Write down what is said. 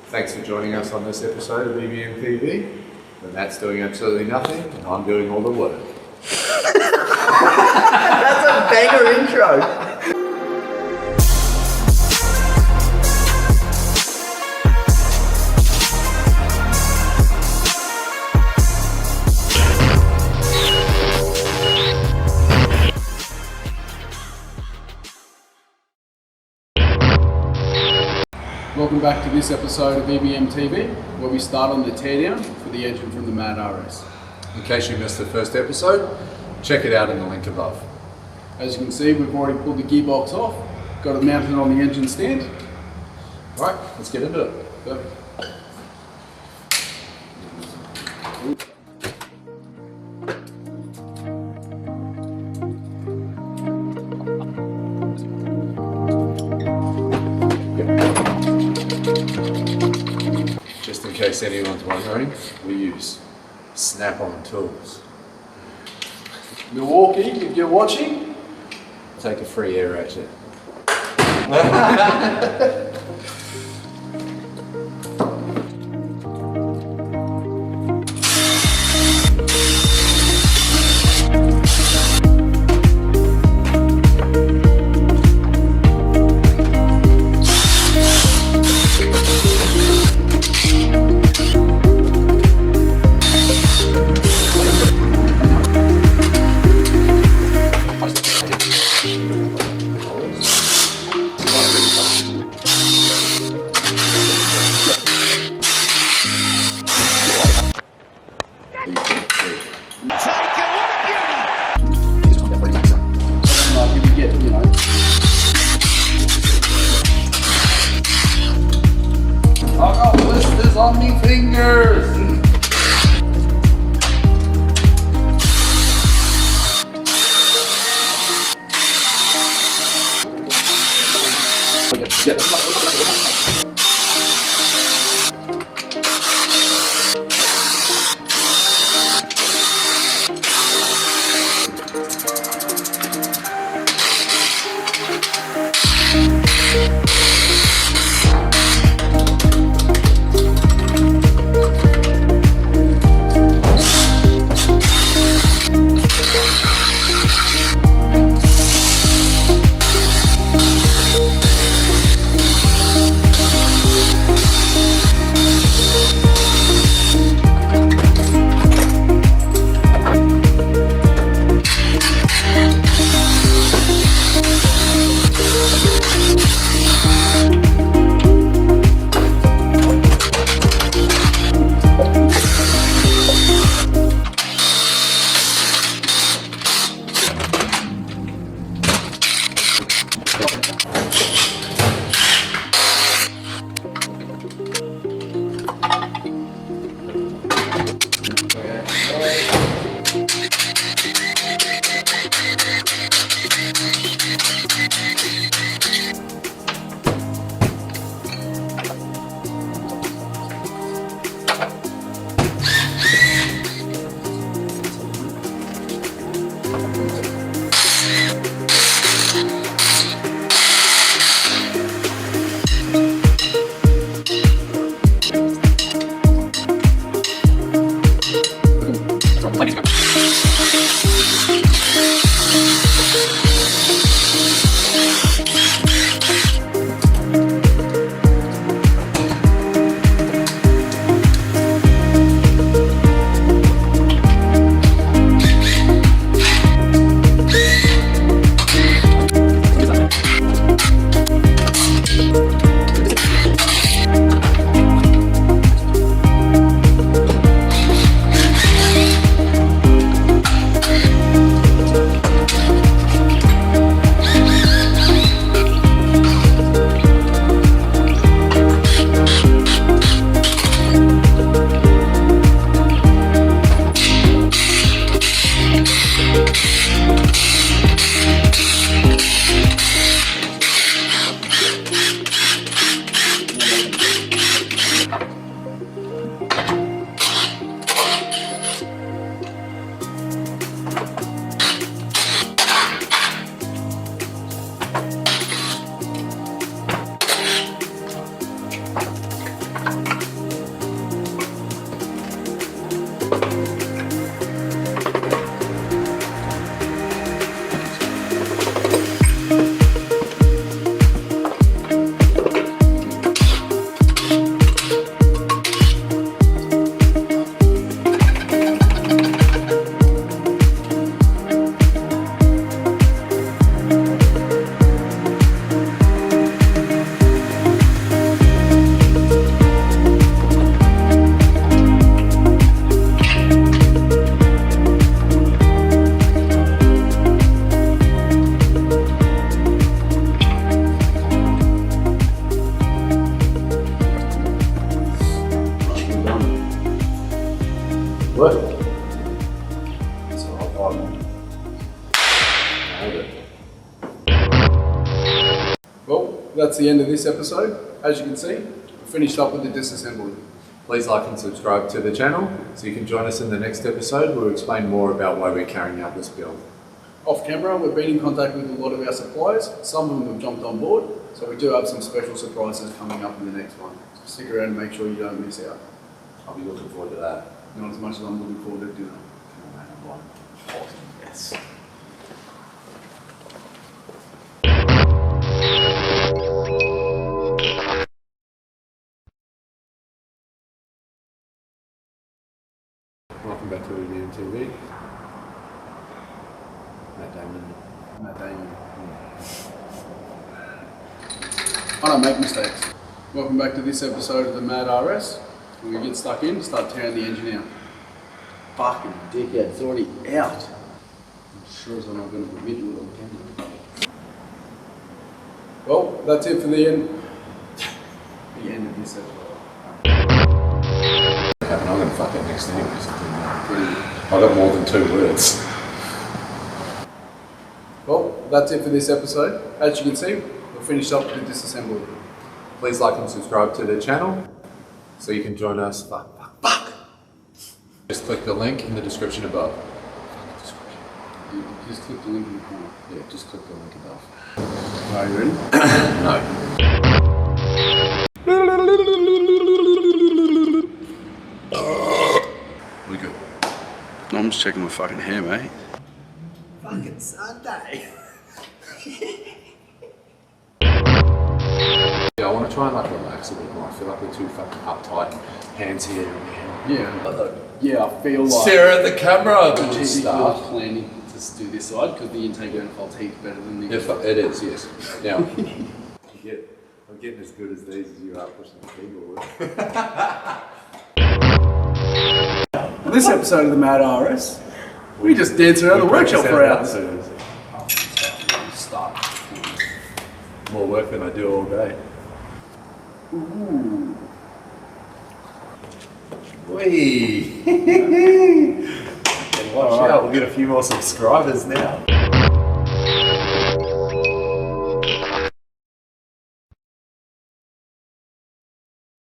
Thanks for joining us on this episode of EBM TV. But Matt's doing absolutely nothing, and I'm doing all the work. That's a banger intro. Welcome back to this episode of EBM TV, where we start on the teardown for the engine from the Mad RS. In case you missed the first episode, check it out in the link above. As you can see, we've already pulled the gearbox off, got it mounted on the engine stand. Right, let's get into it. Perfect. Just in case anyone's wondering, we use snap-on tools. Milwaukee, if you're watching, Take a free air ratchet. like if you get, I got blisters on me fingers. What? So I'll buy one. Nailed it. Well, that's the end of this episode. As you can see, we finished up with the disassembly. Please like and subscribe to the channel so you can join us in the next episode where we'll explain more about why we're carrying out this build. Off camera, we've been in contact with a lot of our suppliers. Some of them have jumped on board, so we do have some special surprises coming up in the next one. So stick around and make sure you don't miss out. I'll be looking forward to that. Not as much as I'm looking forward to dinner. Come on, man, I'm one. Awesome. Yes. Welcome back to EBM TV. Matt Damon. Matt Damon. I don't make mistakes. Welcome back to this episode of the Mad RS. When we get stuck in, start tearing the engine out. Fucking dickhead, it's already out. I'm sure as I'm not going to admit it on camera. Well, that's it for the end of this episode. I'm going to fuck it next anyways. I've got more than 2 words. Well, that's it for this episode. As you can see, we've finished up with the disassembly. Please like and subscribe to the channel so you can join us. Fuck. Just click the link in the description above. You just click the link in the corner. Yeah, just click the link above. Are you ready? No. We good. No, I'm just checking my fucking hair, mate. Fucking Sunday. Yeah, I want to try and like relax a bit more. I feel like we're too fucking uptight. Hands here and there. Yeah, I feel like Stare at the camera. Good GP start. was planning to do this side because the intake manifold's heaps better than the It is, yes. Now, I'm getting as good as these as you are pushing the keyboard. This episode of the Mad RS, we just dance around the workshop for hours. Start. More work than I do all day. Ooh. Whee! Watch out, we'll get a few more subscribers now.